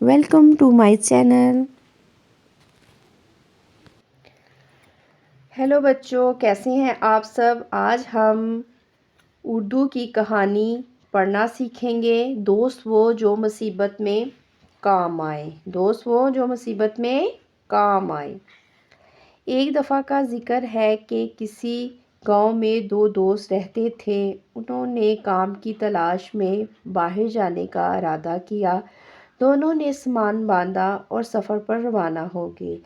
Welcome to my channel. Hello بچوں، کیسے ہیں آپ سب؟ آج ہم اردو کی کہانی پڑھنا سیکھیں گے، دوست وہ جو مصیبت میں کام آئے۔ دوست وہ جو مصیبت میں کام آئے۔ ایک دفعہ کا ذکر ہے کہ کسی گاؤں میں دو دوست رہتے تھے۔ انہوں نے کام کی تلاش میں باہر جانے کا ارادہ کیا۔ دونوں نے سامان باندھا اور سفر پر روانہ ہو گئے۔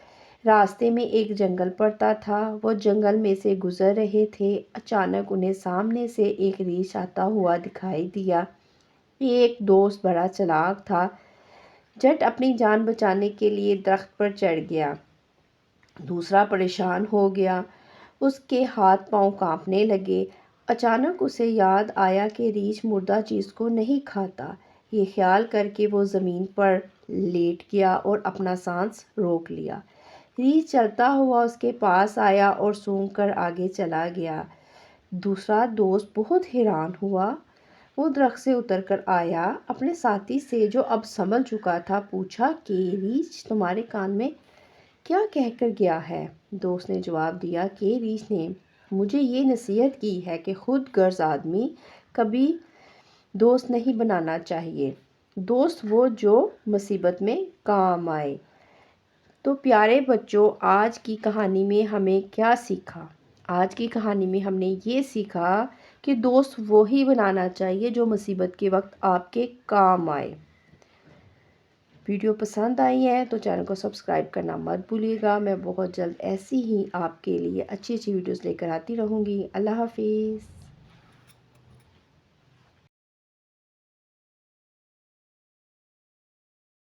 راستے میں ایک جنگل پڑتا تھا۔ وہ جنگل میں سے گزر رہے تھے۔ اچانک انہیں سامنے سے ایک ریچھ آتا ہوا دکھائی دیا۔ ایک دوست بڑا چالاک تھا، جھٹ اپنی جان بچانے کے لیے درخت پر چڑھ گیا۔ دوسرا پریشان ہو گیا، اس کے ہاتھ پاؤں کانپنے لگے۔ اچانک اسے یاد آیا کہ ریچھ مردہ چیز کو نہیں کھاتا۔ یہ خیال کر کے وہ زمین پر لیٹ گیا اور اپنا سانس روک لیا۔ ریچھ چلتا ہوا اس کے پاس آیا اور سونگھ کر آگے چلا گیا۔ دوسرا دوست بہت حیران ہوا۔ وہ درخت سے اتر کر آیا، اپنے ساتھی سے جو اب سنبھل چکا تھا پوچھا کہ ریچھ تمہارے کان میں کیا کہہ کر گیا ہے؟ دوست نے جواب دیا کہ ریچھ نے مجھے یہ نصیحت کی ہے کہ خود غرض آدمی کبھی دوست نہیں بنانا چاہیے۔ دوست وہ جو مصیبت میں کام آئے۔ تو پیارے بچوں، آج کی کہانی میں ہمیں کیا سیکھا؟ آج کی کہانی میں ہم نے یہ سیکھا کہ دوست وہی بنانا چاہیے جو مصیبت کے وقت آپ کے کام آئے۔ ویڈیو پسند آئی ہے تو چینل کو سبسکرائب کرنا مت بھولیے گا۔ میں بہت جلد ایسی ہی آپ کے لیے اچھی ویڈیوز لے کر آتی رہوں گی۔ اللہ حافظ۔